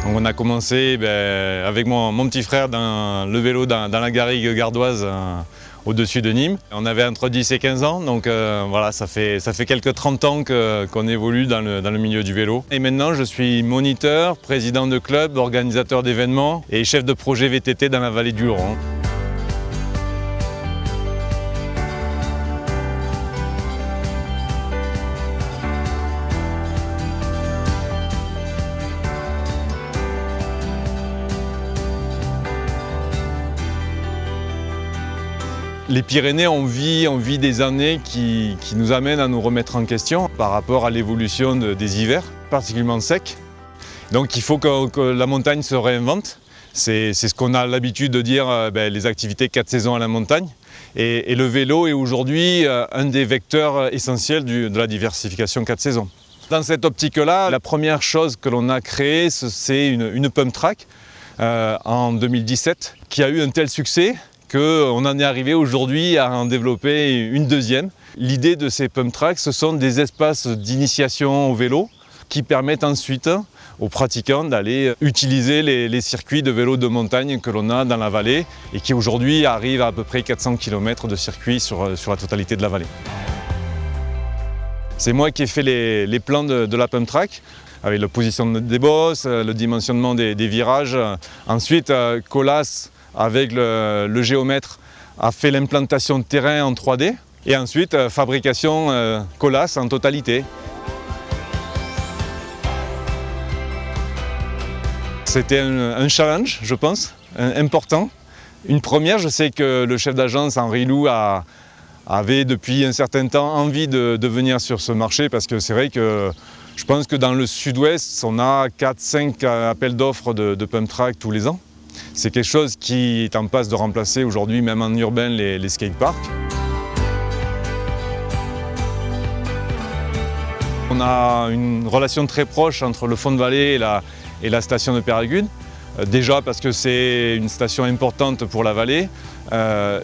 Donc on a commencé avec mon petit frère le vélo dans la garrigue gardoise au-dessus de Nîmes. On avait entre 10 et 15 ans, donc voilà, ça fait quelques 30 ans qu'on évolue dans le milieu du vélo. Et maintenant je suis moniteur, président de club, organisateur d'événements et chef de projet VTT dans la vallée du Luron. Les Pyrénées, on vit des années qui nous amènent à nous remettre en question par rapport à l'évolution des hivers, particulièrement secs. Donc il faut que la montagne se réinvente. C'est ce qu'on a l'habitude de dire, les activités 4 saisons à la montagne. Et le vélo est aujourd'hui un des vecteurs essentiels de la diversification 4 saisons. Dans cette optique-là, la première chose que l'on a créée, c'est une pump track en 2017 qui a eu un tel succès qu'on en est arrivé aujourd'hui à en développer une deuxième. L'idée de ces pump tracks, ce sont des espaces d'initiation au vélo qui permettent ensuite aux pratiquants d'aller utiliser les circuits de vélo de montagne que l'on a dans la vallée et qui aujourd'hui arrivent à peu près 400 km de circuits sur la totalité de la vallée. C'est moi qui ai fait les plans de la pump track, avec la position des bosses, le dimensionnement des virages. Ensuite, Colas, avec le géomètre, a fait l'implantation de terrain en 3D et ensuite fabrication Colas en totalité. C'était un challenge, je pense, important. Une première, je sais que le chef d'agence Henri Lou avait depuis un certain temps envie de venir sur ce marché parce que c'est vrai que je pense que dans le sud-ouest, on a 4-5 appels d'offres de pump track tous les ans. C'est quelque chose qui est en passe de remplacer aujourd'hui, même en urbain, les skateparks. On a une relation très proche entre le fond de vallée et la station de Peyragudes. Déjà parce que c'est une station importante pour la vallée,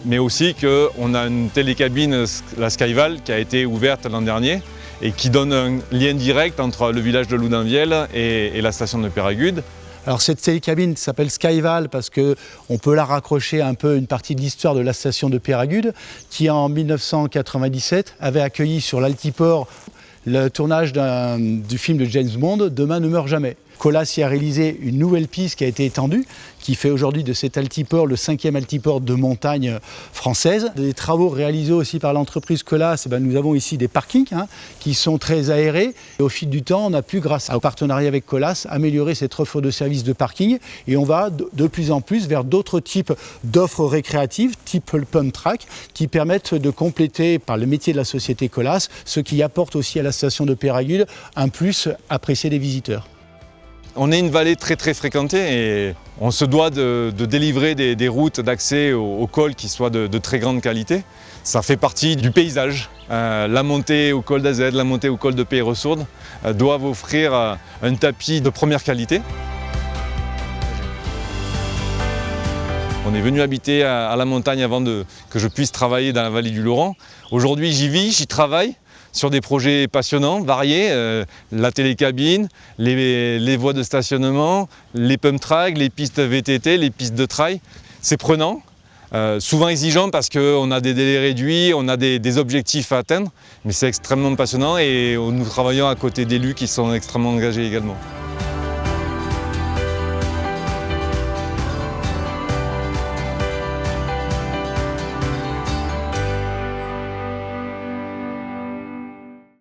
mais aussi qu'on a une télécabine, la Skyval, qui a été ouverte l'an dernier et qui donne un lien direct entre le village de Loudainvielle et la station de Peyragudes. Alors cette télécabine s'appelle Skyval parce qu'on peut la raccrocher un peu une partie de l'histoire de la station de Peyragudes qui en 1997 avait accueilli sur l'altiport le tournage du film de James Bond, Demain ne meurt jamais. Colas y a réalisé une nouvelle piste qui a été étendue, qui fait aujourd'hui de cet altiport le 5e altiport de montagne française. Des travaux réalisés aussi par l'entreprise Colas, nous avons ici des parkings qui sont très aérés. Et au fil du temps, on a pu, grâce au partenariat avec Colas, améliorer cette offre de services de parking. Et on va de plus en plus vers d'autres types d'offres récréatives, type pump track, qui permettent de compléter par le métier de la société Colas, ce qui apporte aussi à la station de Peyragudes un plus apprécié des visiteurs. On est une vallée très fréquentée et on se doit de délivrer des routes d'accès au col qui soient de très grande qualité. Ça fait partie du paysage. La montée au col d'Azette, la montée au col de Peyresourde doivent offrir un tapis de première qualité. On est venu habiter à la montagne avant que je puisse travailler dans la vallée du Luron. Aujourd'hui j'y vis, j'y travaille. Sur des projets passionnants, variés, la télécabine, les voies de stationnement, les pump tracks, les pistes VTT, les pistes de trail. C'est prenant, souvent exigeant parce qu'on a des délais réduits, on a des objectifs à atteindre, mais c'est extrêmement passionnant et nous travaillons à côté d'élus qui sont extrêmement engagés également.